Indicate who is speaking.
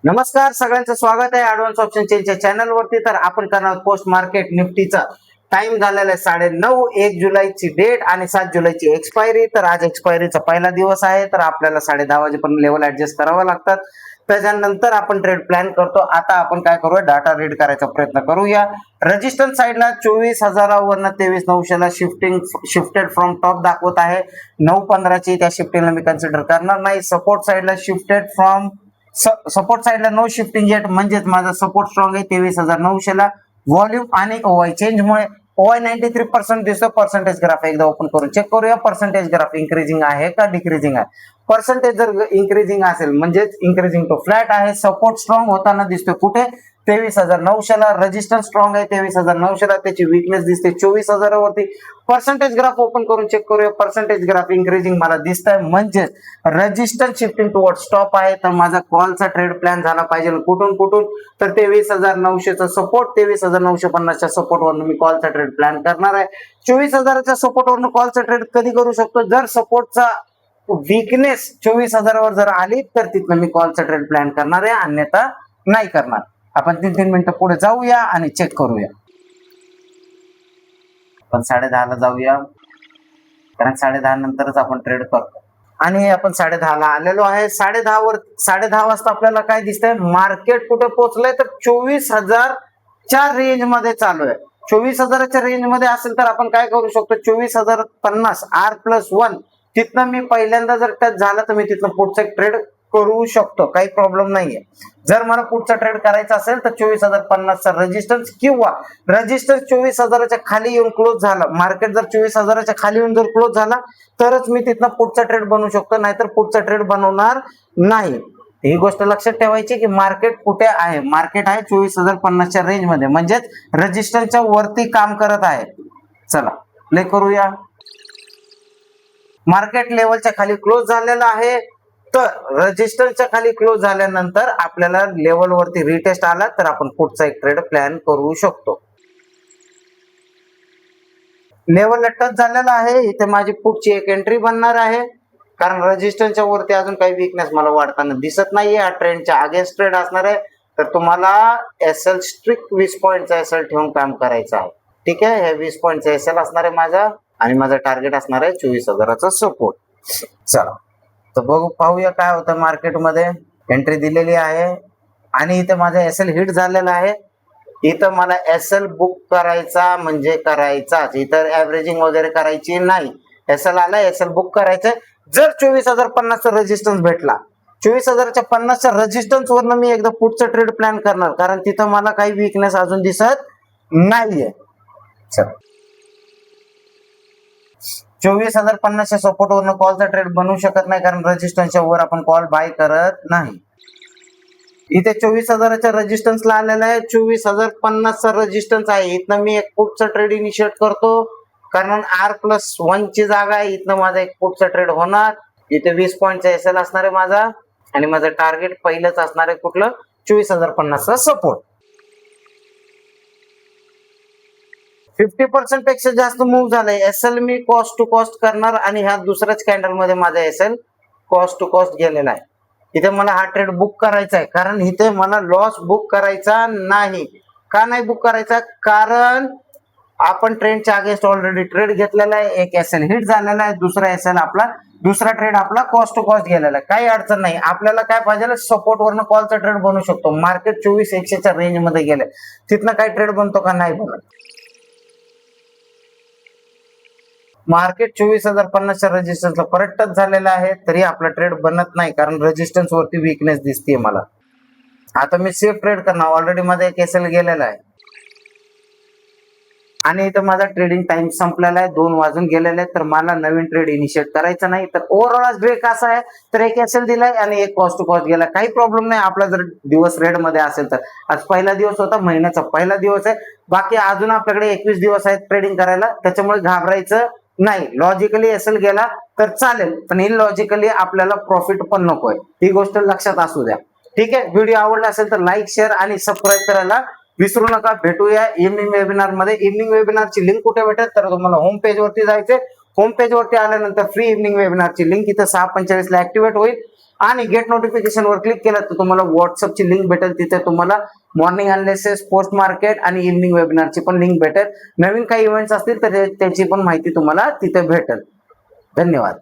Speaker 1: नमस्कार, सगळ्यांचं स्वागत आहे ऍडव्हान्स ऑप्शन चेनच्या चॅनल वरती. तर आपण करणार पोस्ट मार्केट निफ्टीचा टाइम झालेला आहे 9:30. 1 जुलैची डेट आणि 7 जुलैची एक्सपायरी. तर आज एक्सपायरीचा पहिला दिवस आहे, तर आपल्याला 10:30 वाजेपर्यंत लेवल ऍडजस्ट करावं लागतात. त्याच्यानंतर आपण ट्रेड प्लॅन करतो. आता आपण काय करूया, डाटा रीड करायचा प्रयत्न करूया. रेजिस्टन्स साईडला 24,000 वरनं 23,900 ला शिफ्टेड फ्रॉम टॉप दाखवत आहे. 9:15 ची त्या शिफ्टिंगला मी कन्सिडर करणार नाही. सपोर्ट साईडला शिफ्टेड फ्रॉम सपोर्ट साईडला नो शिफ्टिंग येट, म्हणजेच माझा सपोर्ट स्ट्रॉंग आहे 23,900 ला. व्हॉल्यूम आणि ओवाय चेंजमुळे ओवाय 93% दिसतो. पर्सेंटेज ग्राफ एकदा ओपन करून चेक करूया. पर्सेंटेज ग्राफ इन्क्रीजिंग आहे का डिक्रीजिंग आहे. पर्सेंटेज जर इन्क्रीजिंग असेल म्हणजेच इन्क्रीजिंग टू फ्लॅट आहे. सपोर्ट स्ट्रॉंग होताना दिसतोय कुठे, 23,900 ला. रेजिस्टन्स स्ट्रॉंग आहे 23,900 ला. त्याची वीकनेस दिसते 24,000 वरती. पर्सेंटेज ग्राफ ओपन करून चेक करूया. पर्सेंटेज ग्राफ इन्क्रीजिंग मला दिसत आहे, म्हणजेच रेजिस्टन्स शिफ्टिंग टुवर्ड स्टॉप आहे. तर माझा कॉलचा ट्रेड प्लॅन झाला पाहिजे कुठून तर 23,900 चा सपोर्ट, 23,950 च्या सपोर्ट वरून मी कॉलचा ट्रेड प्लॅन करणार आहे. 24,000 सपोर्ट वरून कॉलचा ट्रेड कधी करू शकतो, जर सपोर्टचा वीकनेस 24,000 वर जर आली तर तिथनं मी कॉलचा ट्रेड प्लॅन करणार आहे, अन्यथा नाही करणार. आपण 3 मिनिटं पुढे जाऊया आणि चेक करूया. आपण 10:30 ला जाऊया, कारण 10:30 नंतरच आपण ट्रेड करतो. आणि आपण 10:30 ला आलेलो आहे. 10:30 वाजता आपल्याला काय दिसतंय, मार्केट कुठे पोहोचलंय तर 24,000च्या रेंज मध्ये चालू आहे. 24,000च्या रेंज मध्ये असेल तर आपण काय करू शकतो, 24,050 R+1 तिथनं मी पहिल्यांदा जर टच झाला तर मी तिथनं पुढचा ट्रेड करू शकतो, काही प्रॉब्लेम नाहीये. जर मला पुढचा ट्रेड करायचा असेल तर 24,050 चा रेजिस्टन्स किंवा रेजिस्टन्स 24,000च्या खाली येऊन क्लोज झाला, मार्केट जर 24,000च्या खाली येऊन जर क्लोज झाला तरच मी तिथनं पुढचा ट्रेड बनवू शकतो, नाहीतर पुढचा ट्रेड बनवणार नाही. ही गोष्ट लक्षात ठेवायची की मार्केट कुठे आहे, मार्केट आहे 24,050च्या रेंज मध्ये, म्हणजेच रेजिस्टन्सच्या वरती काम करत आहे. चला प्ले करूया. मार्केट लेवलच्या खाली क्लोज झालेला आहे, तर रेजिस्टन्सच्या खाली क्लोज झाल्यानंतर आपल्याला लेवल वरती रिटेस्ट आला तर आपण पुढचा एक ट्रेड प्लॅन करू शकतो. लेवल टच झालेला आहे, इथे माझी पुढची एक एंट्री बनणार आहे, कारण रेजिस्टन्सच्या वरती अजून काही वीकनेस मला वाढताना दिसत नाहीये. हा ट्रेंडच्या अगेन्स्ट ट्रेड असणार आहे, तर तुम्हाला एसएल स्ट्रिक्ट 20 पॉईंटचा एसएल ठेवून काम करायचं आहे. ठीक आहे, हे 20 पॉईंटचा एसएल असणार आहे माझा, आणि माझं टार्गेट असणार आहे 24,000चा सपोर्ट. चला तर पाहूया काय होतं मार्केटमध्ये. एंट्री दिलेली आहे आणि इथे माझा एसएल हिट झालेला आहे. इथं मला एसएल बुक करायचा म्हणजे करायचाच, इतर ऍव्हरेजिंग वगैरे करायची नाही. एसएल आला, एसएल बुक करायचंय. जर 24,050 चा रेजिस्टन्स भेटला, 24,050च्या रेजिस्टन्स वरनं मी एकदा पुढचं ट्रेड प्लॅन करणार, कारण तिथं मला काही वीकनेस अजून दिसत नाहीये. चला 24,050च्या सपोर्ट वरनं कॉलचा ट्रेड बनवू शकत नाही, कारण रेजिस्टन्सच्या वर आपण कॉल बाय करत नाही. इथे 24,000च्या रेजिस्टन्सला आलेला आहे, 24,050चा रेजिस्टन्स आहे. इथनं मी एक पुटचा ट्रेड इनिशिएट करतो, कारण R+1 ची जागा आहे. इथनं माझा एक पुटचा ट्रेड होणार. इथे 20 पॉईंटचा एसएल असणार आहे माझा, आणि माझं टार्गेट पहिलंच असणार आहे कुठलं, 24,050चा सपोर्ट. 50% पेक्षा जास्त मूव्ह झालाय. एसएल मी कॉस्ट टू कॉस्ट करणार, आणि ह्या दुसऱ्याच कॅन्डल मध्ये माझा एसएल कॉस्ट टू कॉस्ट गेलेला आहे. इथे मला हा ट्रेड बुक करायचा आहे, कारण इथे मला लॉस बुक करायचा नाही. का नाही बुक करायचा, कारण आपण ट्रेंडच्या अगेन्स्ट ऑलरेडी ट्रेड घेतलेला आहे. एक एसएल हिट झालेला आहे, दुसरा ट्रेड आपला कॉस्ट टू कॉस्ट गेलेला आहे. काही अडचण नाही. आपल्याला काय पाहिजे, सपोर्ट वरनं कॉलचा ट्रेड बनवू शकतो. मार्केट 24,100च्या रेंज मध्ये गेले, तिथनं काही ट्रेड बनतो का, नाही बनत. मार्केट 24,050च्या रेजिस्टन्सला परत टच झालेला आहे, तरी आपला ट्रेड बनत नाही, कारण रेजिस्टन्स वरती वीकनेस दिसते मला. आता मी सेफ ट्रेड करणार, ऑलरेडी माझा एक एसएल गेलेला आहे, आणि इथं माझा ट्रेडिंग टाइम संपलेला आहे. 2 वाजून गेलेले आहेत, तर मला नवीन ट्रेड इनिशिएट करायचं नाही. तर ओव्हरऑल आज ब्रेक असा आहे, तर एक एसएल दिलाय आणि एक कॉस्ट टू कॉस्ट गेला, काही प्रॉब्लेम नाही. आपला जर दिवस रेड मध्ये असेल तर आज पहिला दिवस होता, महिन्याचा पहिला दिवस आहे. बाकी अजून आपल्याकडे 21 दिवस आहेत ट्रेडिंग करायला, त्याच्यामुळे घाबरायचं नाही. लॉजिकली एसएल गेला तर चालेल, पण इलॉजिकली आपल्याला प्रॉफिट पण नकोय, ही गोष्ट लक्षात असू द्या. ठीक आहे, व्हिडिओ आवडला असेल तर लाईक, शेअर आणि सबस्क्राईब करायला विसरू नका. भेटूया इव्हनिंग वेबिनार मध्ये. इव्हनिंग वेबिनारची लिंक कुठे भेटेल, तर तुम्हाला होम पेज वरती जायचंय. होम पेज वरती आल्यानंतर फ्री इव्हनिंग वेबिनारची लिंक इथं 6:45 ला ऍक्टिव्हेट होईल आणि गेट नोटिफिकेशन वर क्लिक केलं तर तुम्हाला व्हॉट्सअपची लिंक भेटेल. तिथे तुम्हाला मॉर्निंग अनालिसिस, पोस्ट मार्केट आणि इव्हनिंग वेबिनारची पण लिंक भेटेल. नवीन काही इव्हेंट्स असतील तर त्याची पण माहिती तुम्हाला तिथे भेटेल. धन्यवाद.